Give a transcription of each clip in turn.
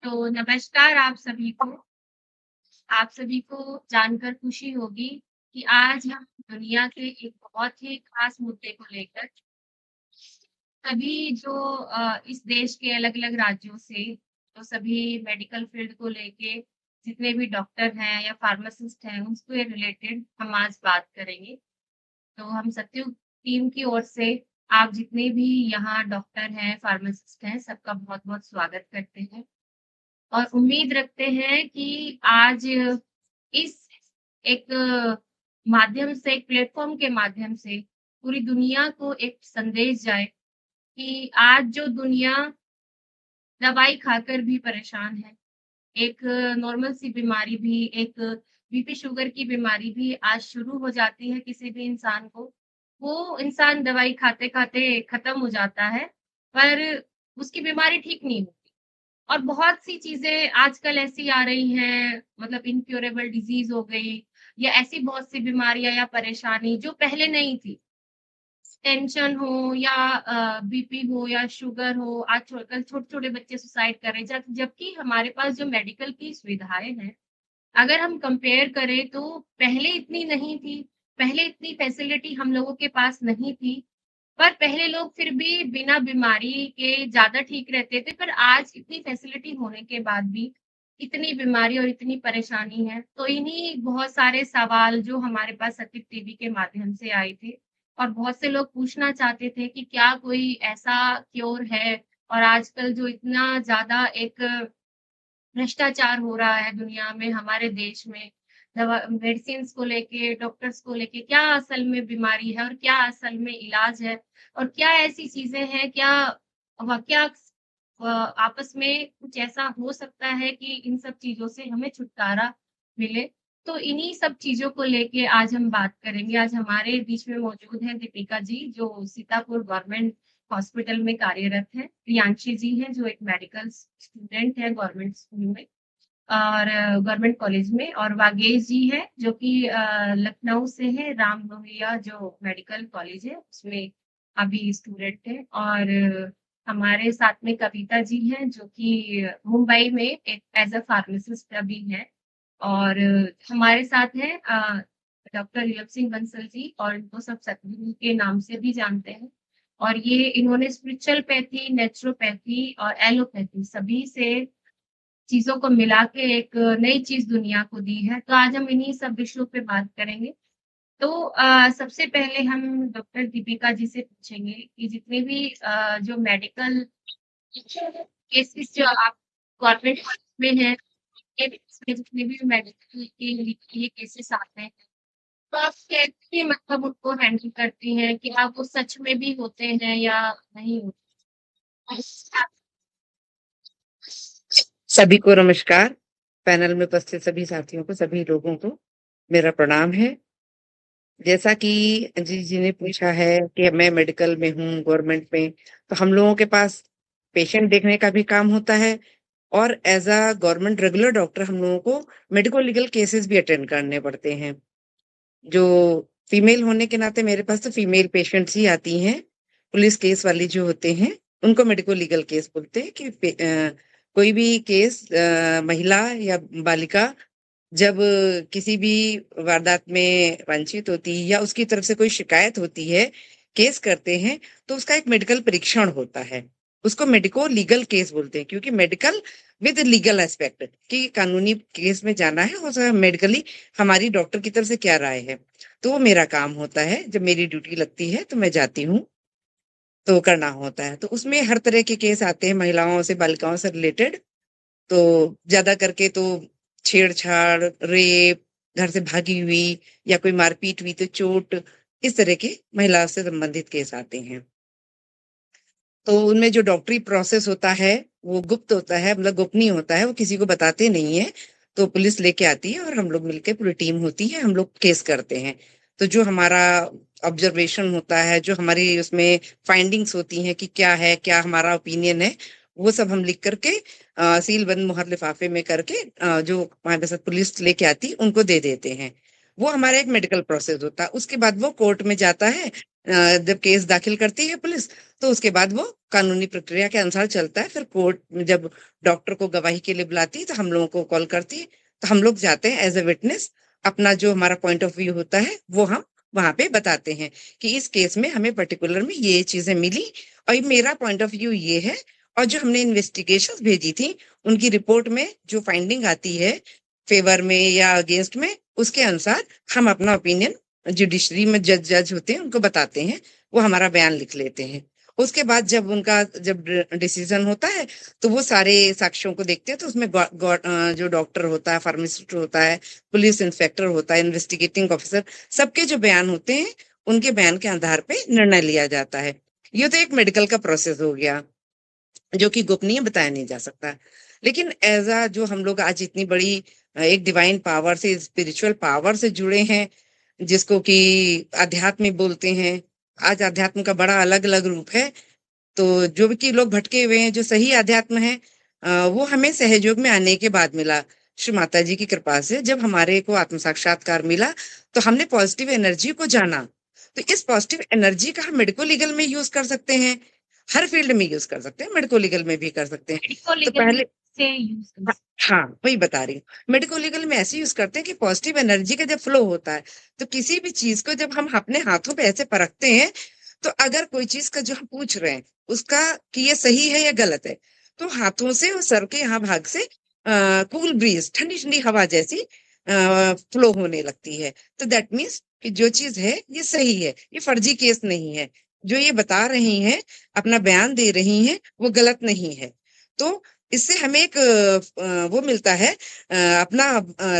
तो नमस्कार आप सभी को जानकर खुशी होगी कि आज हम दुनिया के एक बहुत ही खास मुद्दे को लेकर सभी जो इस देश के अलग-अलग राज्यों से तो सभी मेडिकल फील्ड को लेके जितने भी डॉक्टर हैं या फार्मासिस्ट हैं, उससे रिलेटेड हम आज बात करेंगे। तो हम सत्युग टीम की ओर से आप जितने भी यहाँ डॉक्टर हैं, फार्मासिस्ट हैं, सबका बहुत-बहुत स्वागत करते हैं। और उम्मीद रखते हैं कि आज इस एक माध्यम से, एक प्लेटफ़ॉर्म के माध्यम से पूरी दुनिया को एक संदेश जाए कि आज जो दुनिया दवाई खाकर भी परेशान है, एक नॉर्मल सी बीमारी भी, एक बीपी शुगर की बीमारी भी आज शुरू हो जाती है किसी भी इंसान को, वो इंसान दवाई खाते-खाते खत्म हो जाता है, पर उसकी बीमारी ठीक नहीं होती। और बहुत सी चीज़ें आजकल ऐसी आ रही हैं मतलब इनक्योरेबल डिज़ीज़ हो गई या ऐसी बहुत सी बीमारियाँ या परेशानी जो पहले नहीं थी। टेंशन हो या बीपी हो या शुगर हो, आज कल छोटे-छोटे बच्चे सुसाइड कर रहे हैं। जबकि हमारे पास जो मेडिकल की सुविधाएँ हैं, अगर हम कंपेयर करें तो पहले इतनी नहीं थी, पहले इतनी फैसिलिटी हम लोगों के पास नहीं थी। पर पहले लोग फिर भी बिना बीमारी के ज़्यादा ठीक रहते थे, पर आज इतनी फैसिलिटी होने के बाद भी इतनी बीमारी और इतनी परेशानी है। तो इन्हीं बहुत सारे सवाल जो हमारे पास सटीक टीवी के माध्यम से आए थे और बहुत से लोग पूछना चाहते थे कि क्या कोई ऐसा क्योर है? और आजकल जो इतना ज़्यादा एक भ्रष्टाचार हो रहा है दुनिया में, हमारे देश में, दवा मेडिसिन्स को लेके, डॉक्टर्स को लेके, क्या असल में बीमारी है और क्या असल में इलाज है? और क्या ऐसी चीज़ें हैं, क्या आपस में कुछ ऐसा हो सकता है कि इन सब चीज़ों से हमें छुटकारा मिले? तो इन्हीं सब चीज़ों को लेके आज हम बात करेंगे। आज हमारे बीच में मौजूद हैं दीपिका जी, जो सीतापुर गवर्नमेंट हॉस्पिटल में कार्यरत हैं। प्रियांशी जी हैं, जो एक मेडिकल स्टूडेंट हैं गवर्नमेंट स्कूल में और गवर्नमेंट कॉलेज में और वागेश जी हैं, जो कि लखनऊ से हैं, राम लोहिया जो मेडिकल कॉलेज है, उसमें अभी स्टूडेंट हैं और हमारे साथ में कविता जी हैं, जो कि मुंबई में एक एज़ अ फार्मासिस्ट अभी हैं और हमारे साथ हैं डॉक्टर नीलम सिंह बंसल जी और इनको सब सतगुरु के नाम से भी जानते हैं। और ये इन्होंने स्पिरिचुअल पैथी, नेचुरोपैथी और एलोपैथी सभी से चीज़ों को मिला के एक नई चीज़ दुनिया को दी है। तो आज हम इन्हीं सब विषयों पे बात करेंगे। तो सबसे पहले हम डॉक्टर दीपिका जी से पूछेंगे कि जितने भी जो मेडिकल केसेज़ जो आप गवर्नमेंट में हैं, के इसमें जितने भी मेडिकल के लिए केसेज़ आते हैं, तो आप कैसे मतलब उनको हैंडल करती हैं? क्या वो सच में भी होते हैं या नहीं होते? सभी को नमस्कार। पैनल में उपस्थित सभी साथियों को, सभी लोगों को मेरा प्रणाम है। जैसा कि जी ने पूछा है कि मैं मेडिकल में हूँ, गवर्नमेंट में, तो हम लोगों के पास पेशेंट देखने का भी काम होता है और as a government regular doctor हम लोगों को मेडिको लीगल केसेस भी अटेंड करने पड़ते हैं। जो फीमेल होने के नाते मेरे पास तो फीमेल पेशेंट्स ही आती हैं। पुलिस केस वाली जो होते हैं, उनको मेडिको लीगल केस बोलते हैं कि कोई भी केस महिला या बालिका जब किसी भी वारदात में वंचित होती है या उसकी तरफ से कोई शिकायत होती है, केस करते हैं, तो उसका एक मेडिकल परीक्षण होता है। उसको मेडिको लीगल केस बोलते हैं क्योंकि मेडिकल विद लीगल एस्पेक्ट कि कानूनी केस में जाना है और मेडिकली हमारी डॉक्टर की तरफ से क्या राय है। तो वो मेरा काम होता है, जब मेरी ड्यूटी लगती है तो मैं जाती हूँ, तो करना होता है। तो उसमें हर तरह के केस आते हैं महिलाओं से, बालिकाओं से रिलेटेड। तो ज्यादा करके तो छेड़छाड़, रेप, घर से भागी हुई या कोई मारपीट हुई तो चोट, इस तरह के महिला से संबंधित केस आते हैं। तो उनमें जो डॉक्टरी प्रोसेस होता है वो गुप्त होता है, मतलब गोपनीय होता है, वो किसी को बताते नहीं है। तो पुलिस लेके आती है और हम लोग मिलके पूरी टीम होती है, हम लोग केस करते हैं। तो जो हमारा ऑब्जर्वेशन होता है, जो हमारी उसमें फाइंडिंग्स होती हैं कि क्या है, क्या हमारा ओपिनियन है, वो सब हम लिख करके सील बंद मुहर लिफाफे में करके जो हमारे साथ पुलिस लेके आती उनको दे देते हैं। वो हमारा एक मेडिकल प्रोसेस होता है। उसके बाद वो कोर्ट में जाता है जब केस दाखिल करती है पुलिस, तो उसके बाद वो कानूनी प्रक्रिया के अनुसार चलता है। फिर कोर्ट में जब डॉक्टर को गवाही के लिए बुलाती है, तो हम लोगों को कॉल करती है, तो हम लोग जाते हैं एज ए विटनेस। अपना जो हमारा पॉइंट ऑफ व्यू होता है वो हम वहां पे बताते हैं कि इस केस में हमें पर्टिकुलर में ये चीजें मिली, और ये मेरा पॉइंट ऑफ व्यू ये है। और जो हमने इन्वेस्टिगेशंस भेजी थी, उनकी रिपोर्ट में जो फाइंडिंग आती है फेवर में या अगेंस्ट में, उसके अनुसार हम अपना ओपिनियन जुडिशरी में जज होते हैं उनको बताते हैं, वो हमारा बयान लिख लेते हैं। उसके बाद जब डिसीजन होता है, तो वो सारे साक्ष्यों को देखते हैं, तो उसमें जो डॉक्टर होता है, फार्मासिस्ट होता है, पुलिस इंस्पेक्टर होता है, इन्वेस्टिगेटिंग ऑफिसर, सबके जो बयान होते हैं, उनके बयान के आधार पे निर्णय लिया जाता है। ये तो एक मेडिकल का प्रोसेस हो गया, जो कि गोपनीय बताया नहीं जा सकता। लेकिन एज अ जो हम लोग आज इतनी बड़ी एक डिवाइन पावर से, स्पिरिचुअल पावर से जुड़े हैं, जिसको कि अध्यात्म बोलते हैं। आज अध्यात्म का बड़ा अलग अलग रूप है। तो जो भी कि लोग भटके हुए हैं, जो सही अध्यात्म है, वो हमें सहयोग में आने के बाद मिला। श्री माता जी की कृपा से जब हमारे को आत्म साक्षात्कार मिला, तो हमने पॉजिटिव एनर्जी को जाना। तो इस पॉजिटिव एनर्जी का हम मेडिको लीगल में यूज कर सकते हैं, हर फील्ड में यूज कर सकते हैं, मेडिको लीगल में भी कर सकते हैं। मेडिको तो लीगल में पहले से यूज कर हाँ, हाँ, वही बता रही हूँ। मेडिको लीगल में ऐसे यूज करते हैं कि पॉजिटिव एनर्जी का जब फ्लो होता है, तो किसी भी चीज को जब हम अपने हाथों पे ऐसे परखते हैं, तो अगर कोई चीज का जो हम पूछ रहे हैं उसका कि ये सही है या गलत है, तो हाथों से और सर के यहाँ भाग से कूल ब्रीज, ठंडी ठंडी हवा जैसी फ्लो होने लगती है। तो दैट मीन्स कि जो चीज है ये सही है, ये फर्जी केस नहीं है। जो ये बता रही हैं, अपना बयान दे रही हैं, वो गलत नहीं है। तो इससे हमें एक वो मिलता है अपना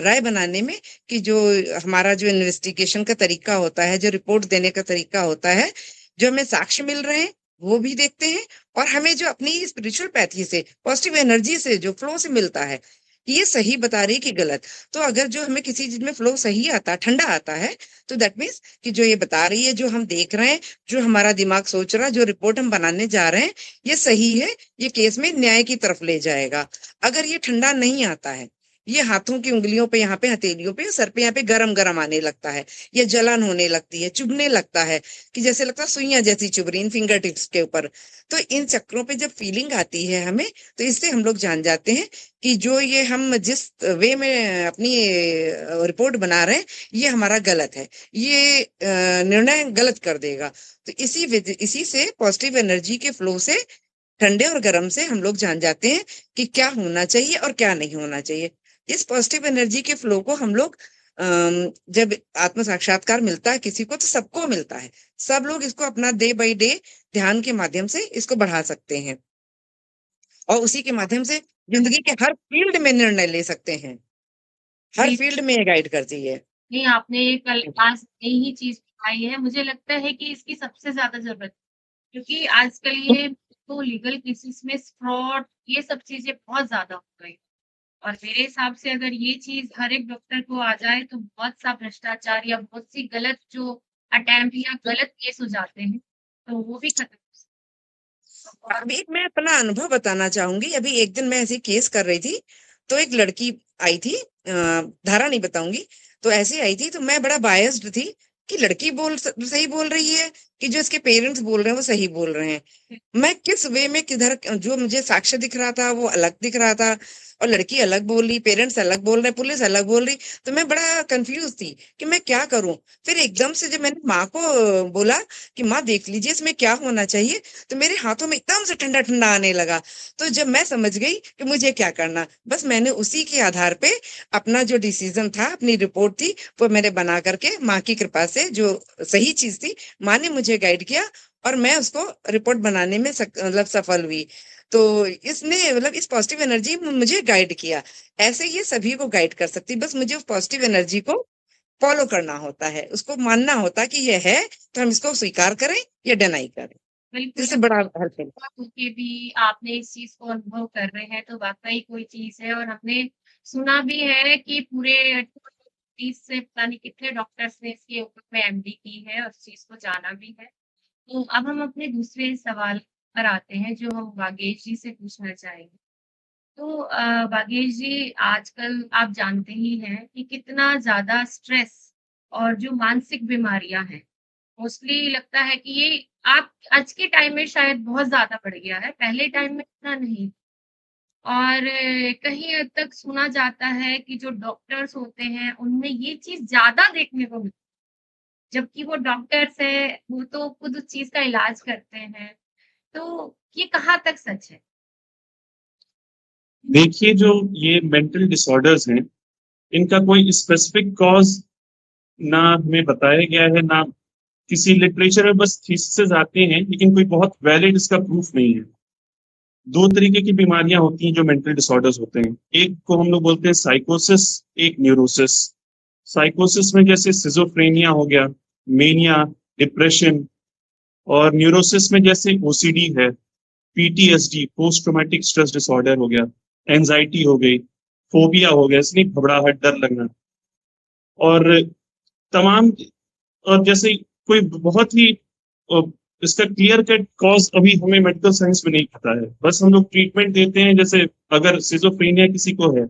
राय बनाने में, कि जो हमारा जो इन्वेस्टिगेशन का तरीका होता है, जो रिपोर्ट देने का तरीका होता है, जो हमें साक्ष्य मिल रहे हैं वो भी देखते हैं, और हमें जो अपनी स्पिरिचुअल पैथी से, पॉजिटिव एनर्जी से, जो फ्लो से मिलता है, कि ये सही बता रही कि गलत। तो अगर जो हमें किसी चीज में फ्लो सही आता, ठंडा आता है, तो दैट मीन्स कि जो ये बता रही है, जो हम देख रहे हैं, जो हमारा दिमाग सोच रहा है, जो रिपोर्ट हम बनाने जा रहे हैं, ये सही है, ये केस में न्याय की तरफ ले जाएगा। अगर ये ठंडा नहीं आता है, ये हाथों की उंगलियों पे, यहाँ पे हथेलियों पे, सर पे यहाँ पे गरम गरम आने लगता है, ये जलन होने लगती है, चुभने लगता है, कि जैसे लगता है सुइयां जैसी चुभ रही इन फिंगर टिप्स के ऊपर। तो इन चक्रों पे जब फीलिंग आती है हमें, तो इससे हम लोग जान जाते हैं कि जो ये हम जिस वे में अपनी रिपोर्ट बना रहे हैं, ये हमारा गलत है, ये निर्णय गलत कर देगा। तो इसी से पॉजिटिव एनर्जी के फ्लो से, ठंडे और गर्म से हम लोग जान जाते हैं कि क्या होना चाहिए और क्या नहीं होना चाहिए। इस पॉजिटिव एनर्जी के फ्लो को हम लोग जब आत्म साक्षात्कार मिलता है किसी को, तो सबको मिलता है। सब लोग इसको अपना डे बाय डे ध्यान के माध्यम से इसको बढ़ा सकते हैं, और उसी के माध्यम से जिंदगी के हर फील्ड में निर्णय ले सकते हैं। हर जी, फील्ड में ये गाइड करती है। नहीं आपने कल आज नई ही चीज़ बताई है। मुझे लगता है कि इसकी सबसे ज़्यादा ज़रूरत है, क्योंकि आजकल ये तो लीगल केसेस में फ्रॉड ये सब चीज़ें बहुत ज़्यादा हो गई। और मेरे हिसाब से अगर ये चीज़ हर एक डॉक्टर को आ जाए तो बहुत सा भ्रष्टाचार या बहुत सी गलत जो अटेम्प्ट या गलत केस हो जाते हैं, तो वो भी खत्म हो सकते हैं। अभी मैं अपना अनुभव बताना चाहूंगी। अभी एक दिन मैं ऐसे केस कर रही थी, तो एक लड़की आई थी, धारा नहीं बताऊंगी। तो ऐसे आई थी, तो मैं बड़ा बायस्ड थी कि लड़की सही बोल रही है, कि जो इसके पेरेंट्स बोल रहे हैं वो सही बोल रहे हैं। मैं किस वे में किधर, जो मुझे साक्ष्य दिख रहा था वो अलग दिख रहा था, और लड़की अलग बोल रही, पेरेंट्स अलग बोल रहे, पुलिस अलग बोल रही। तो मैं बड़ा कंफ्यूज थी कि मैं क्या करूं। फिर एकदम से जब मैंने माँ को बोला कि माँ देख लीजिए इसमें क्या होना चाहिए, तो मेरे हाथों में एकदम से ठंडा ठंडा आने लगा। तो जब मैं समझ गई कि मुझे क्या करना, बस मैंने उसी के आधार पे अपना जो डिसीजन था, अपनी रिपोर्ट थी, वो मैंने बना करके माँ की कृपा से, जो सही चीज थी, माँ ने मुझे गाइड किया, और मैं उसको रिपोर्ट बनाने में मतलब सफल हुई। तो इसने मतलब इस पॉजिटिव एनर्जी ने मुझे गाइड किया। ऐसे ये सभी को गाइड कर सकती, बस मुझे उस पॉजिटिव एनर्जी को फॉलो करना होता है, उसको मानना होता है कि ये है, तो हम इसको स्वीकार करें या डिनाई करें। बिल्कुल, इससे बड़ा हेल्प मिलता हुआ होके भी आपने इस चीज़ को अनुभव कर रहे हैं, तो वाक़ई कोई चीज़ है और हमने सुना भी है कि पूरे 30 से पता नहीं कितने डॉक्टर्स ने इसके ऊपर में एमडी की है और इस चीज़ को जाना भी है। तो अब हम अपने दूसरे सवाल पर आते हैं, जो हम वागेश जी से पूछना चाहेंगे। तो वागेश जी, आजकल आप जानते ही हैं कि कितना ज़्यादा स्ट्रेस और जो मानसिक बीमारियाँ हैं, मोस्टली लगता है कि ये आप आज के टाइम में शायद बहुत ज़्यादा बढ़ गया है, पहले टाइम में इतना नहीं। और कहीं हद तक सुना जाता है कि जो डॉक्टर्स होते हैं, उनमें ये चीज़ ज़्यादा देखने को मिलती है, जबकि वो डॉक्टर्स हैं, वो तो खुद उस चीज़ का इलाज करते हैं। तो ये कहाँ तक सच है? देखिए, जो ये मेंटल डिसऑर्डर्स हैं, इनका कोई स्पेसिफिक कॉज ना हमें बताया गया है, ना किसी लिटरेचर में बस थीसिसेस आते हैं, लेकिन कोई बहुत वैलिड इसका प्रूफ नहीं है। दो तरीके की बीमारियां होती हैं जो मेंटल डिसऑर्डर्स होते हैं। एक को हम लोग बोलते हैं साइकोसिस, एक न्यूरोसिस। साइकोसिस में जैसे सिजोफ्रेनिया हो गया, मेनिया, डिप्रेशन, और न्यूरोसिस में जैसे ओसीडी है, PTSD, post traumatic stress disorder हो गया, एंजाइटी हो गई, फोबिया हो गया, इसलिए घबराहट, डर लगना, और तमाम, और जैसे कोई बहुत ही अ, इसका क्लियर कट कॉज अभी हमें मेडिकल साइंस में नहीं पता है। बस हम लोग ट्रीटमेंट देते हैं। जैसे अगर सिजोफ्रेनिया किसी को है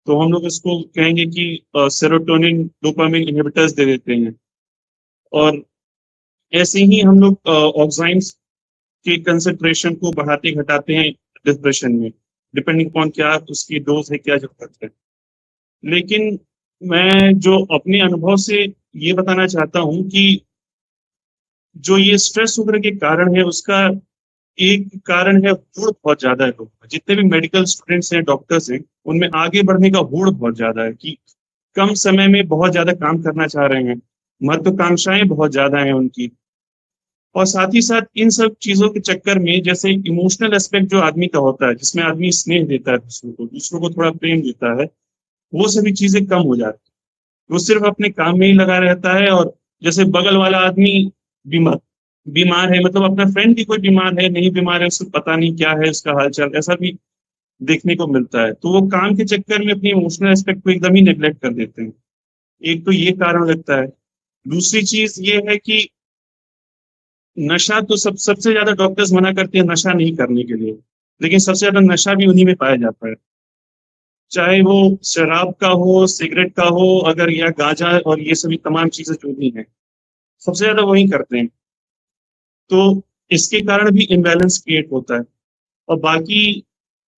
तो हम लोग इसको कहेंगे कि सेरोटोनिन डोपामिन इनहिबिटर्स दे देते हैं, और ऐसे ही हम लोग ऑक्साइम्स के कंसंट्रेशन को बढ़ाते घटाते हैं डिप्रेशन में, डिपेंडिंग अपॉन क्या उसकी डोज है, क्या जरूरत है। लेकिन मैं जो अपने अनुभव से ये बताना चाहता हूँ कि जो ये स्ट्रेस वगैरह के कारण है, उसका एक कारण है होड़ बहुत ज्यादा है लोगों में। जितने भी मेडिकल स्टूडेंट्स हैं, डॉक्टर्स हैं, उनमें आगे बढ़ने का होड़ बहुत ज्यादा है कि कम समय में बहुत ज्यादा काम करना चाह रहे हैं, महत्वाकांक्षाएं बहुत ज्यादा हैं उनकी। और साथ ही साथ इन सब चीजों के चक्कर में जैसे इमोशनल एस्पेक्ट जो आदमी का होता है, जिसमें आदमी स्नेह देता है दूसरों को थोड़ा प्रेम देता है, वो सभी चीजें कम हो जाती है। वो सिर्फ अपने काम में ही लगा रहता है। और जैसे बगल वाला आदमी बीमार बीमार है, मतलब अपना फ्रेंड भी कोई बीमार है, नहीं बीमार है, उसको पता नहीं क्या है उसका हालचाल, ऐसा भी देखने को मिलता है। तो वो काम के चक्कर में अपनी इमोशनल एस्पेक्ट को एकदम ही नेग्लेक्ट कर देते हैं। एक तो ये कारण लगता है। दूसरी चीज ये है कि नशा तो सबसे ज्यादा डॉक्टर्स मना करते हैं नशा नहीं करने के लिए, लेकिन सबसे ज्यादा नशा भी उन्हीं में पाया जाता है। चाहे वो शराब का हो, सिगरेट का हो, अगर या गांजा और ये सभी तमाम चीजें जो भी हैं, सबसे ज्यादा वही करते हैं। तो इसके कारण भी इम्बैलेंस क्रिएट होता है। और बाकी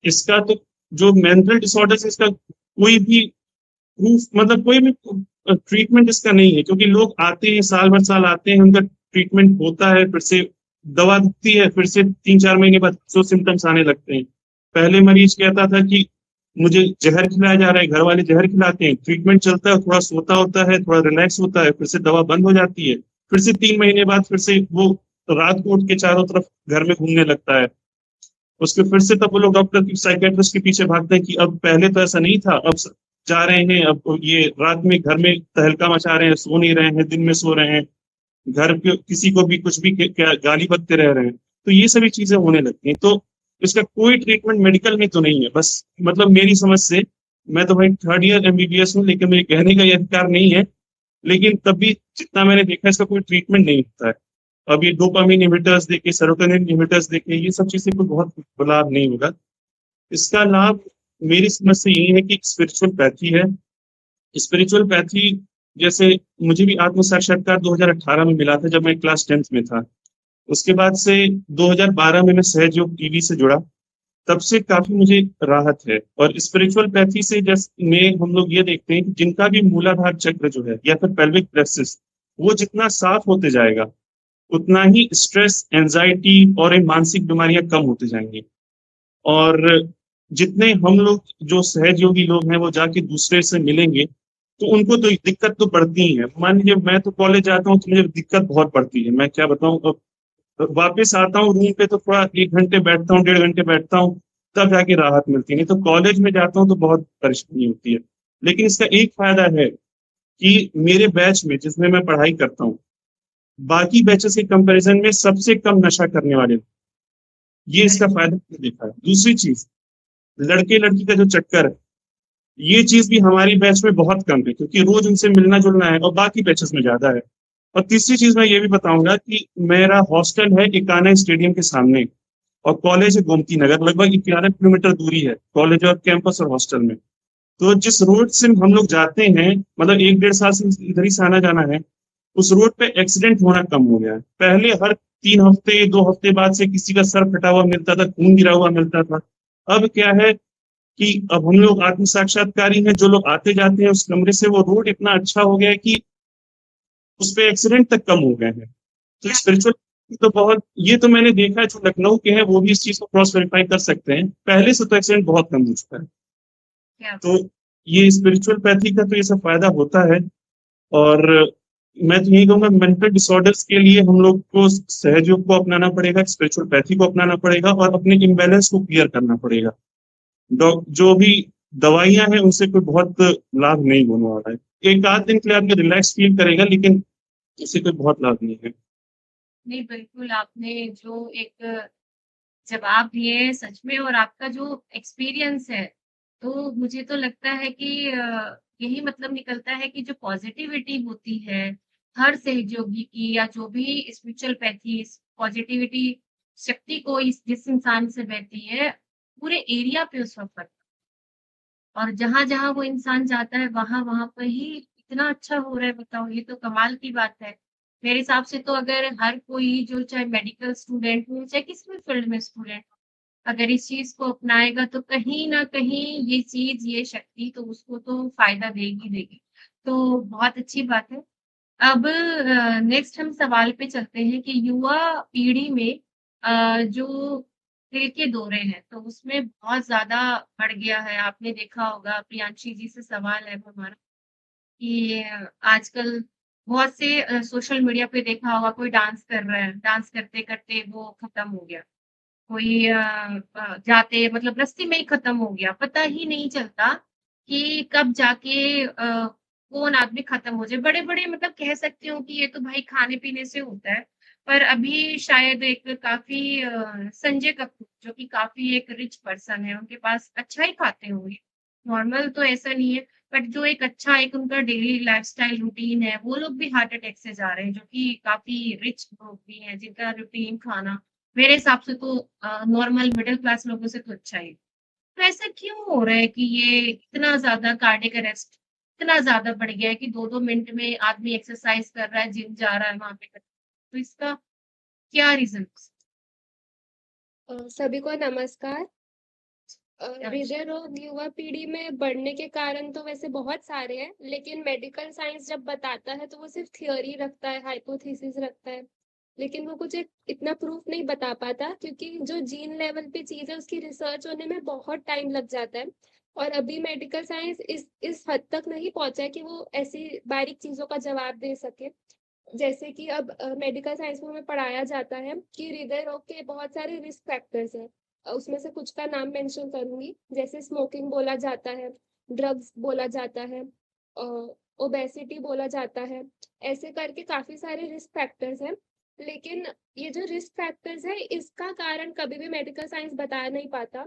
इसका तो जो मेंटल डिसऑर्डर है, इसका कोई भी प्रूफ, मतलब कोई भी ट्रीटमेंट इसका नहीं है, क्योंकि लोग आते हैं, साल भर साल आते हैं, उनका ट्रीटमेंट होता है, फिर से दवा दिखती है, फिर से 3-4 महीने बाद जो सिम्टम्स आने लगते हैं। पहले मरीज कहता था कि मुझे जहर खिलाया जा रहा है, घर वाले जहर खिलाते हैं, ट्रीटमेंट चलता है, थोड़ा सोता होता है, थोड़ा रिलैक्स होता है, फिर से दवा बंद हो जाती है, फिर से 3 महीने बाद फिर से वो रात को उठ के चारों तरफ घर में घूमने लगता है। उसके फिर से तब वो लोग डॉक्टर की, साइकेट्रिस्ट के पीछे भागते हैं कि अब पहले तो ऐसा नहीं था, अब जा रहे हैं, अब ये रात में घर में तहलका मचा रहे हैं, सो नहीं रहे हैं, दिन में सो रहे हैं, घर पे किसी को भी कुछ भी गाली बकते रह रहे हैं। तो ये सभी चीजें होने लगती हैं। तो इसका कोई ट्रीटमेंट मेडिकल में तो नहीं है। बस मतलब मेरी समझ से, मैं तो भाई 3rd ईयर एमबीबीएस हूँ, लेकिन मेरे कहने का ये अधिकार नहीं है, लेकिन तब भी जितना मैंने देखा, इसका कोई ट्रीटमेंट नहीं होता है। अब ये डोपामिन इनहिबिटर्स देके, सेरोटोनिन इनहिबिटर्स देके, ये सब चीजें कोई बहुत लाभ नहीं होगा। इसका लाभ मेरी समझ से यही है कि स्पिरिचुअल पैथी है। स्पिरिचुअल पैथी, जैसे मुझे भी आत्म साक्षात्कार 2018 में मिला था, जब मैं क्लास 10th में था। उसके बाद से 2012 में मैं सहयोग टीवी से जुड़ा, तब से काफी मुझे राहत है। और स्पिरिचुअल पैथी से जैसे में हम लोग ये देखते हैं कि जिनका भी मूलाधार चक्र जो है, या फिर पेल्विक प्लेक्सस, वो जितना साफ होते जाएगा, उतना ही स्ट्रेस, एंजाइटी और ये मानसिक बीमारियां कम होते जाएंगी। और जितने हम लोग जो सहयोगी लोग हैं, वो जाके दूसरे से मिलेंगे, तो उनको तो दिक्कत तो पड़ती ही है। मान लीजिए मैं तो कॉलेज जाता हूँ तो मुझे दिक्कत बहुत पड़ती है, मैं क्या बताऊँ। अब वापस आता हूँ रूम पे तो थोड़ा 1 घंटे बैठता हूँ, 1.5 घंटे बैठता हूँ, तब जाके राहत मिलती है। नहीं तो कॉलेज में जाता हूँ तो बहुत परेशानी होती है। लेकिन इसका एक फायदा है कि मेरे बैच में, जिसमें मैं पढ़ाई करता हूँ, बाकी बैचेस के कंपैरिजन में सबसे कम नशा करने वाले, ये इसका फायदा मैंने देखा है। दूसरी चीज, लड़के लड़की का जो चक्कर है, ये चीज भी हमारी बैच में बहुत कम है, क्योंकि रोज उनसे मिलना जुलना है, और बाकी बैचेस में ज्यादा है। और तीसरी चीज मैं ये भी बताऊंगा कि मेरा हॉस्टल है इकाना स्टेडियम के सामने, और कॉलेज है गोमती नगर, लगभग 11 किलोमीटर दूरी है कॉलेज और कैंपस और हॉस्टल में। तो जिस रोड से हम लोग जाते हैं, मतलब 1-1.5 साल से इधर ही से आना जाना है, उस रोड पे एक्सीडेंट होना कम हो गया है। पहले हर 3 हफ्ते 2 हफ्ते बाद से किसी का सर फटा हुआ मिलता था, खून गिरा हुआ मिलता था। अब क्या है कि अब हम लोग आत्म साक्षात्कारी हैं, जो लोग आते जाते हैं उस कमरे से, वो रोड इतना अच्छा हो गया है कि उस पे एक्सीडेंट तक कम हो गए हैं। तो स्पिरिचुअल तो बहुत, ये तो मैंने देखा है, जो लखनऊ के हैं वो भी इस चीज को क्रॉस वेरीफाई कर सकते हैं, पहले से तो एक्सीडेंट बहुत कम हो चुका है। क्या तो ये स्पिरिचुअल पैथी का तो ये सब फायदा होता है। और मैं तो यही कहूंगा, मेंटल डिसऑर्डर्स के लिए हम लोग को सहयोग को अपनाना पड़ेगा, स्पिरिचुअल पैथी को अपनाना पड़ेगा, और अपने इम्बैलेंस को क्लियर करना पड़ेगा। जो भी दवाइयां हैं उनसे कोई बहुत लाभ नहीं होने वाला है। एक आध दिन के लिए आदमी रिलैक्स फील करेगा, लेकिन इससे कोई बहुत लाभ नहीं है। नहीं, बिल्कुल आपने जो एक जवाब दिए सच में, और आपका जो एक्सपीरियंस है, तो मुझे तो लगता है कि यही मतलब निकलता है कि जो पॉजिटिविटी होती है हर सहयोगी की, या जो भी स्पिरिचुअल पैथी इस पॉजिटिविटी शक्ति को इस जिस इंसान से बहती है, पूरे एरिया पे उस वक्त, और जहाँ-जहाँ वो इंसान जाता है वहाँ-वहाँ पे ही इतना अच्छा हो रहा है, बताओ, ये तो कमाल की बात है। मेरे हिसाब से तो अगर हर कोई जो चाहे मेडिकल स्टूडेंट हो, चाहे किसी भी फील्ड में स्टूडेंट हो, अगर इस चीज़ को अपनाएगा तो कहीं न कहीं ये चीज़, ये शक्ति तो उसको तो फ़ायदा देगी देगी। तो बहुत अच्छी बात है। अब नेक्स्ट हम सवाल पे चलते हैं कि युवा पीढ़ी में जो दिल के दौरे हैं, तो उसमें बहुत ज़्यादा बढ़ गया है। आपने देखा होगा, प्रियांशी जी से सवाल है वो हमारा, कि आजकल बहुत से सोशल मीडिया पे देखा होगा, कोई डांस कर रहा है, डांस करते-करते वो खत्म हो गया। कोई जाते मतलब रास्ते में ही खत्म हो गया। पता ही नहीं चलता कि कब जाके कौन आदमी खत्म हो जाए। बड़े-बड़े मतलब कह सकती हूँ कि ये तो भाई खाने-पीने से होता है। पर अभी शायद एक काफ़ी संजय कपूर, जो कि काफ़ी एक रिच पर्सन है, उनके पास अच्छा ही खाते होंगे। नॉर्मल तो ऐसा नहीं है, बट जो एक अच्छा एक उनका डेली लाइफ़स्टाइल रूटीन है, वो लोग भी हार्ट अटैक से जा रहे हैं, जो कि काफ़ी रिच लोग भी हैं, जिनका रूटीन खाना मेरे हिसाब से तो नॉर्मल मिडल क्लास लोगों से तो अच्छा ही है। तो ऐसा क्यों हो रहा है कि ये इतना ज़्यादा कार्डियक अरेस्ट इतना ज़्यादा बढ़ गया है कि 2-2 मिनट में आदमी एक्सरसाइज़ कर रहा है, जिम जा रहा है वहाँ पे तो इसका क्या रीज़न? सभी को नमस्कार। अच्छा, हृदय रोग युवा पीढ़ी में बढ़ने के कारण तो वैसे बहुत सारे हैं, लेकिन मेडिकल साइंस जब बताता है तो वो सिर्फ थियोरी रखता है, हाइपोथेसिस रखता है, लेकिन वो कुछ एक इतना प्रूफ नहीं बता पाता, क्योंकि जो जीन लेवल पे चीज़ है उसकी रिसर्च होने में बहुत टाइम लग जाता है। और अभी मेडिकल साइंस इस हद तक नहीं पहुंचा है कि वो ऐसी बारीक चीज़ों का जवाब दे सके। जैसे कि अब मेडिकल साइंस में हमें पढ़ाया जाता है कि हृदय रोग के बहुत सारे रिस्क फैक्टर्स हैं। उसमें से कुछ का नाम मेंशन करूंगी, जैसे स्मोकिंग बोला जाता है, ड्रग्स बोला जाता है, ओबेसिटी बोला जाता है। ऐसे करके काफी सारे रिस्क फैक्टर्स हैं, लेकिन ये जो रिस्क फैक्टर्स है इसका कारण कभी भी मेडिकल साइंस बता नहीं पाता।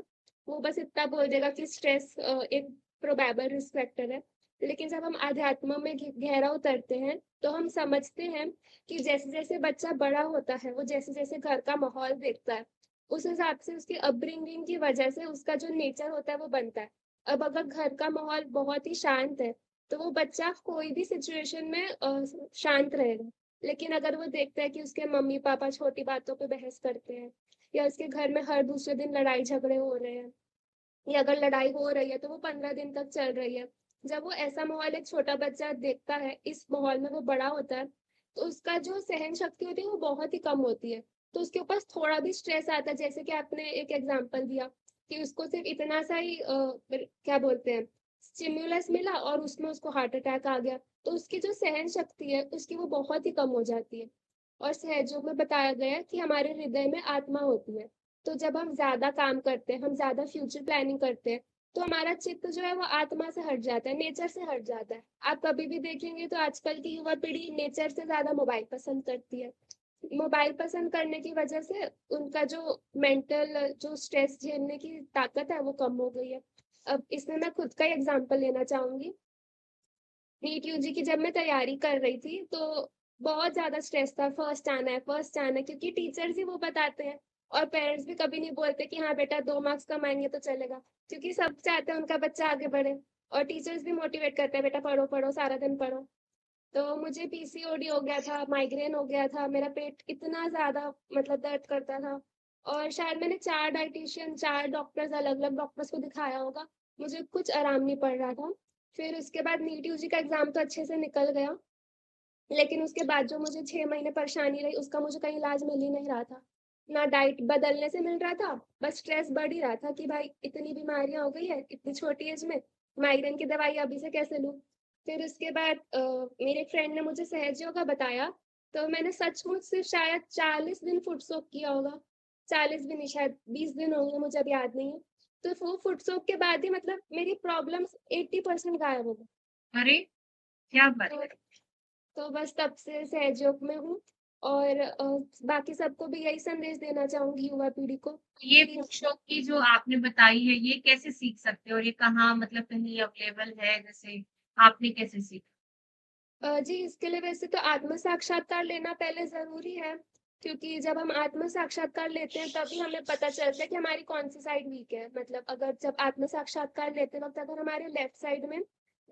वो बस इतना बोल देगा कि स्ट्रेस एक प्रोबेबल रिस्क फैक्टर है। लेकिन जब हम अध्यात्म में गहरा उतरते हैं तो हम समझते हैं कि जैसे-जैसे बच्चा बड़ा होता है, वो जैसे-जैसे घर का माहौल देखता है, उस हिसाब से उसकी अपब्रिंगिंग की वजह से उसका जो नेचर होता है वो बनता है। अब अगर घर का माहौल बहुत ही शांत है, तो वो बच्चा कोई भी सिचुएशन में शांत रहेगा। लेकिन अगर वो देखता है कि उसके मम्मी-पापा छोटी बातों पे बहस करते हैं, या उसके घर में हर दूसरे दिन लड़ाई-झगड़े हो रहे हैं, या अगर लड़ाई हो रही है तो वो 15 दिन तक चल रही है। जब वो ऐसा माहौल एक छोटा बच्चा देखता है, इस माहौल में वो बड़ा होता है, तो उसका जो सहन शक्ति होती है वो बहुत ही कम होती है। तो उसके ऊपर थोड़ा भी स्ट्रेस आता है, जैसे कि आपने एक एग्जांपल दिया कि उसको सिर्फ इतना सा ही क्या बोलते हैं, स्टिम्युलस मिला और उसमें उसको हार्ट अटैक आ गया। तो उसकी जो सहन शक्ति है उसकी वो बहुत ही कम हो जाती है। और सहयोग में बताया गया है कि हमारे हृदय में आत्मा होती है। तो जब हम ज़्यादा काम करते हैं, हम ज़्यादा फ्यूचर प्लानिंग करते हैं, तो हमारा चित्त जो है वो आत्मा से हट जाता है, नेचर से हट जाता है। आप कभी भी देखेंगे तो आजकल की युवा पीढ़ी नेचर से ज़्यादा मोबाइल पसंद करती है। मोबाइल पसंद करने की वजह से उनका जो मेंटल जो स्ट्रेस झेलने की ताकत है वो कम हो गई है। अब इसमें मैं खुद का ही एग्जांपल लेना चाहूँगी। नीट यूजी की जब मैं तैयारी कर रही थी तो बहुत ज़्यादा स्ट्रेस था, फर्स्ट आना है, क्योंकि टीचर्स ही वो बताते हैं। और पेरेंट्स भी कभी नहीं बोलते कि हाँ बेटा 2 मार्क्स कम आएँगे तो चलेगा, क्योंकि सब चाहते हैं उनका बच्चा आगे बढ़े। और टीचर्स भी मोटिवेट करते हैं, बेटा पढ़ो, पढ़ो, सारा दिन पढ़ो। तो मुझे पीसीओडी हो गया था, माइग्रेन हो गया था, मेरा पेट इतना ज़्यादा मतलब दर्द करता था और शायद मैंने 4 डायटीशियन, 4 डॉक्टर्स अलग-अलग डॉक्टर्स को दिखाया होगा, मुझे कुछ आराम नहीं पड़ रहा था। फिर उसके बाद नीट यूजी का एग्ज़ाम तो अच्छे से निकल गया, लेकिन उसके बाद जो मुझे 6 महीने परेशानी रही, उसका मुझे कहीं इलाज मिल ही नहीं रहा था। ना डाइट बदलने से मिल रहा था, बस स्ट्रेस बढ़ ही रहा था कि भाई इतनी बीमारियाँ हो गई है, इतनी छोटी एज में, माइग्रेन की दवाई अभी से कैसे लूँ? फिर उसके बाद मेरे एक फ्रेंड ने मुझे सहज योगा बताया, तो मैंने सचमुच से शायद 40 दिन फुट सोक किया होगा। 40 भी नहीं, शायद 20 दिन होंगे, मुझे अब याद नहीं है। तो वो फुट सोक के बाद ही मतलब मेरी प्रॉब्लम्स 80% गायब हो गई। अरे! क्या बात तो है। तो बस तब से सहयोग में हूँ और बाकी सबको भी यही संदेश देना चाहूँगी युवा पीढ़ी को ये कि बुक की जो आपने बताई है, ये कैसे सीख सकते हो और ये कहाँ मतलब कहीं अवेलेबल है? जैसे आपने कैसे सीखा? जी, इसके लिए वैसे तो आत्म साक्षात्कार लेना पहले ज़रूरी है, क्योंकि जब हम आत्म साक्षात्कार लेते हैं तभी हमें पता चलता है कि हमारी कौन-सी साइड वीक है। मतलब अगर जब आत्म साक्षात्कार लेते वक़्त अगर हमारे लेफ्ट साइड में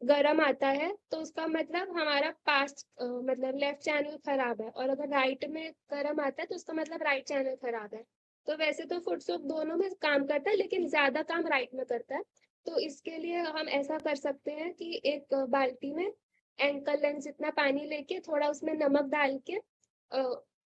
गरम आता है, तो उसका मतलब हमारा पास्ट मतलब लेफ्ट चैनल खराब है और अगर राइट में गरम आता है, तो उसका मतलब राइट चैनल खराब है। तो वैसे तो फुट-सोक दोनों में काम करता है, लेकिन ज़्यादा काम राइट में करता है। तो इसके लिए हम ऐसा कर सकते हैं कि एक बाल्टी में एंकल लेंथ जितना पानी लेके थोड़ा उसमें नमक डाल के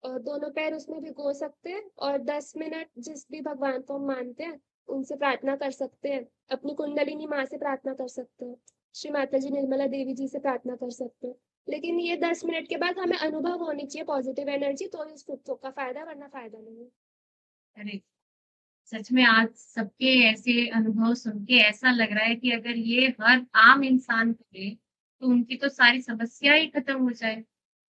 दोनों पैर उसमें भिगो सकते हैं और 10 मिनट जिस भी भगवान को हम मानते हैं, उनसे प्रार्थना कर सकते हैं। अपनी कुंडलिनी माँ से प्रार्थना कर सकते हैं। श्री माताजी निर्मला देवी जी से प्रार्थना कर सकते हैं। लेकिन ये 10 मिनट के बाद हमें अनुभव होनी चाहिए पॉजिटिव एनर्जी, तो इस फुट-सोक का फ़ायदा, वरना फ़ायदा नहीं है। अरे! सच में आज सबके ऐसे अनुभव सुन के ऐसा लग रहा है कि अगर ये हर आम इंसान करे, तो उनकी तो सारी समस्या ही खत्म हो जाए।